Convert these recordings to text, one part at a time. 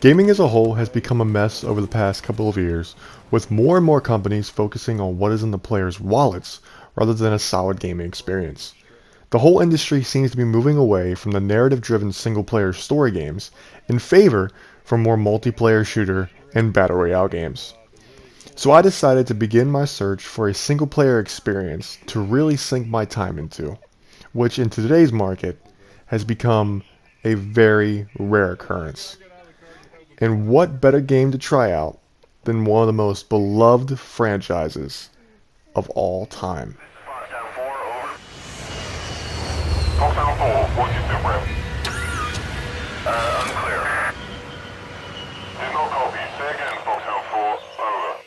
Gaming as a whole has become a mess over the past couple of years, with more and more companies focusing on what is in the players' wallets rather than a solid gaming experience. The whole industry seems to be moving away from the narrative-driven single-player story games in favor for more multiplayer shooter and battle royale games. So I decided to begin my search for a single-player experience to really sink my time into, which in today's market has become a very rare occurrence. And what better game to try out than one of the most beloved franchises of all time? Foxhound 4, what's your sit rep? Unclear. Did not copy. Say again, Foxhound 4, over.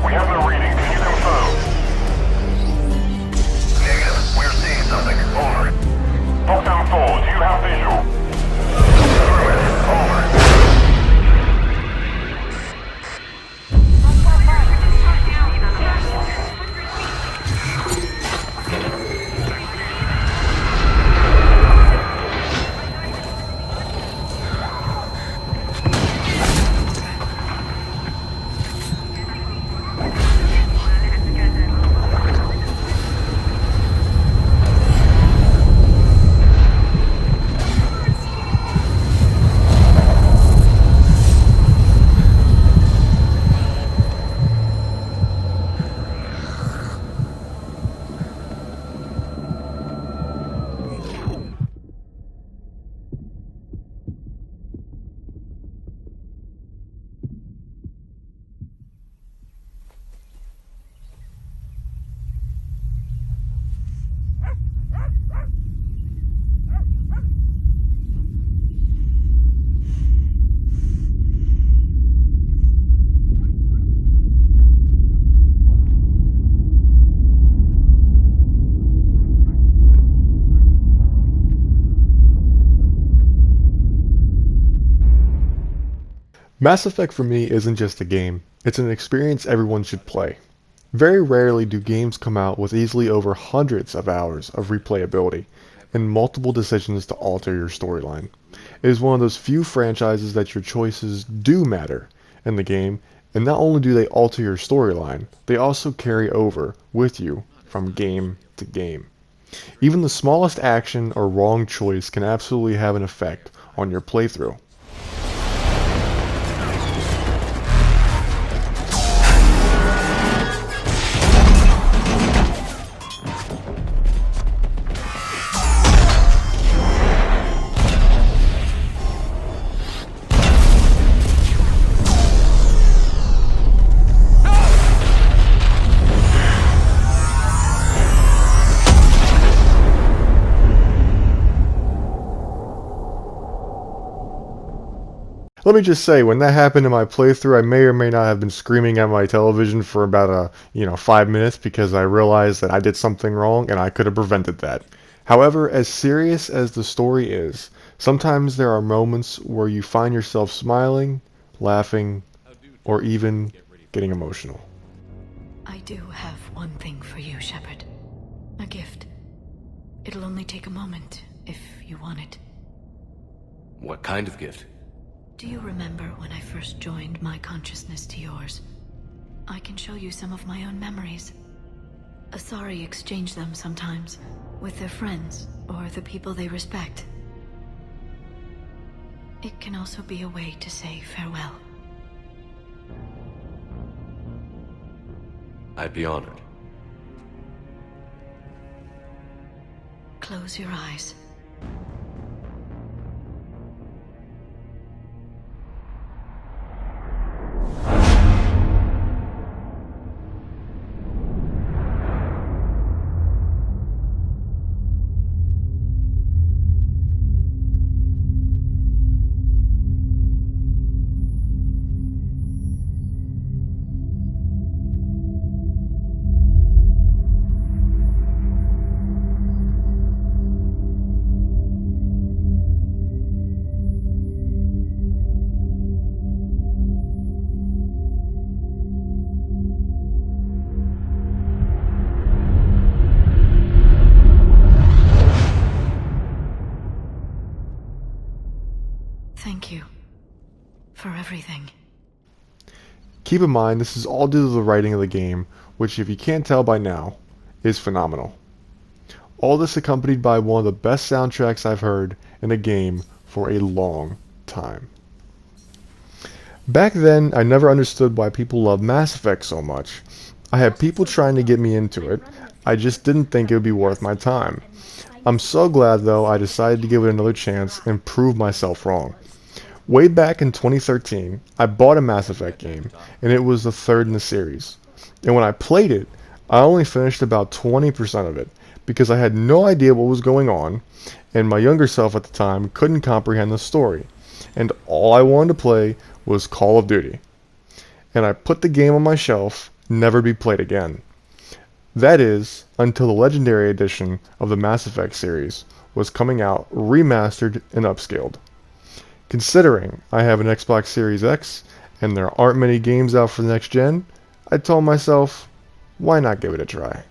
We have no reading. Can you confirm? Negative. We're seeing something. Over. Foxhound 4, do you have visual? Affirmative. Over. Mass Effect for me isn't just a game, it's an experience everyone should play. Very rarely do games come out with easily over hundreds of hours of replayability and multiple decisions to alter your storyline. It is one of those few franchises that your choices do matter in the game, and not only do they alter your storyline, they also carry over with you from game to game. Even the smallest action or wrong choice can absolutely have an effect on your playthrough. Let me just say, when that happened in my playthrough, I may or may not have been screaming at my television for about 5 minutes because I realized that I did something wrong and I could have prevented that. However, as serious as the story is, sometimes there are moments where you find yourself smiling, laughing, or even getting emotional. I do have one thing for you, Shepard. A gift. It'll only take a moment, if you want it. What kind of gift? Do you remember when I first joined my consciousness to yours? I can show you some of my own memories. Asari exchange them sometimes, with their friends, or the people they respect. It can also be a way to say farewell. I'd be honored. Close your eyes. for everything. Keep in mind, this is all due to the writing of the game, which, if you can't tell by now, is phenomenal. All this accompanied by one of the best soundtracks I've heard in a game for a long time. Back then, I never understood why people love Mass Effect so much. I had people trying to get me into it, I just didn't think it would be worth my time. I'm so glad though I decided to give it another chance and prove myself wrong. Way back in 2013, I bought a Mass Effect game, and it was the third in the series. And when I played it, I only finished about 20% of it, because I had no idea what was going on, and my younger self at the time couldn't comprehend the story, and all I wanted to play was Call of Duty. And I put the game on my shelf, never to be played again. That is, until the Legendary Edition of the Mass Effect series was coming out remastered and upscaled. Considering I have an Xbox Series X, and there aren't many games out for the next gen, I told myself, why not give it a try?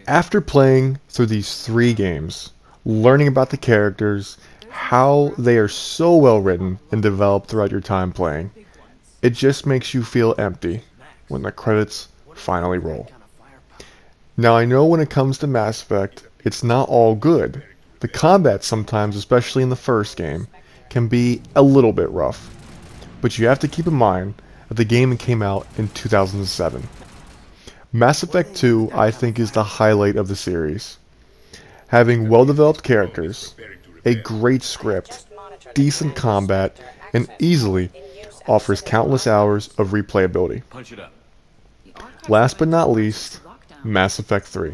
After playing through these 3 games, learning about the characters, how they are so well written and developed throughout your time playing, it just makes you feel empty when the credits finally roll. Now I know when it comes to Mass Effect, it's not all good. The combat sometimes, especially in the first game, can be a little bit rough. But you have to keep in mind that the game came out in 2007. Mass Effect 2, I think, is the highlight of the series. Having well-developed characters, a great script, decent combat, and easily offers countless hours of replayability. Last but not least, Mass Effect 3,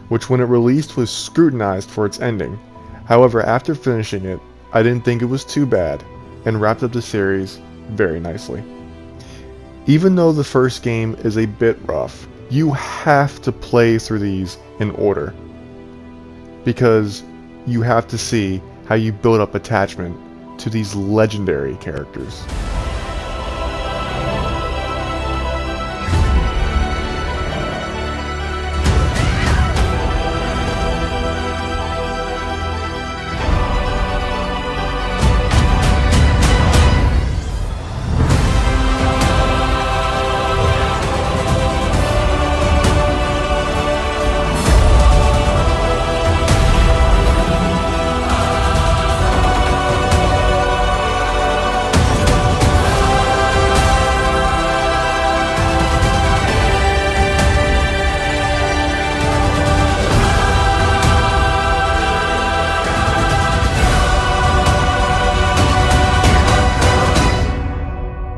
which when it released was scrutinized for its ending. However, after finishing it, I didn't think it was too bad, and wrapped up the series very nicely. Even though the first game is a bit rough, you have to play through these in order, because you have to see how you build up attachment to these legendary characters.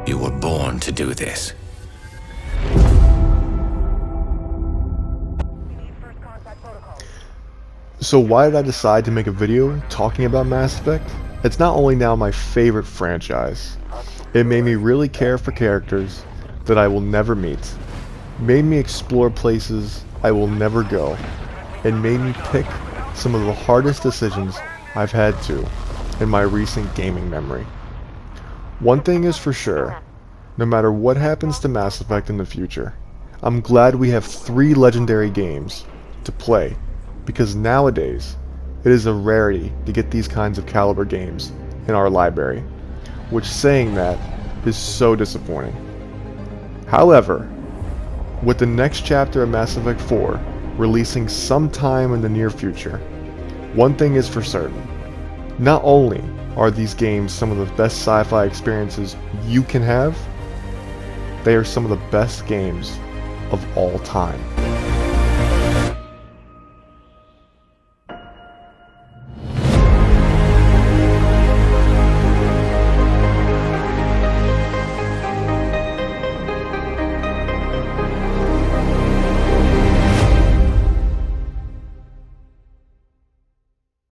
You were born to do this. So why did I decide to make a video talking about Mass Effect? It's not only now my favorite franchise, it made me really care for characters that I will never meet, made me explore places I will never go, and made me pick some of the hardest decisions I've had to in my recent gaming memory. One thing is for sure, no matter what happens to Mass Effect in the future, I'm glad we have 3 legendary games to play, because nowadays it is a rarity to get these kinds of caliber games in our library, which saying that is so disappointing. However, with the next chapter of Mass Effect 4 releasing sometime in the near future, one thing is for certain. Not only are these games some of the best sci-fi experiences you can have, they are some of the best games of all time.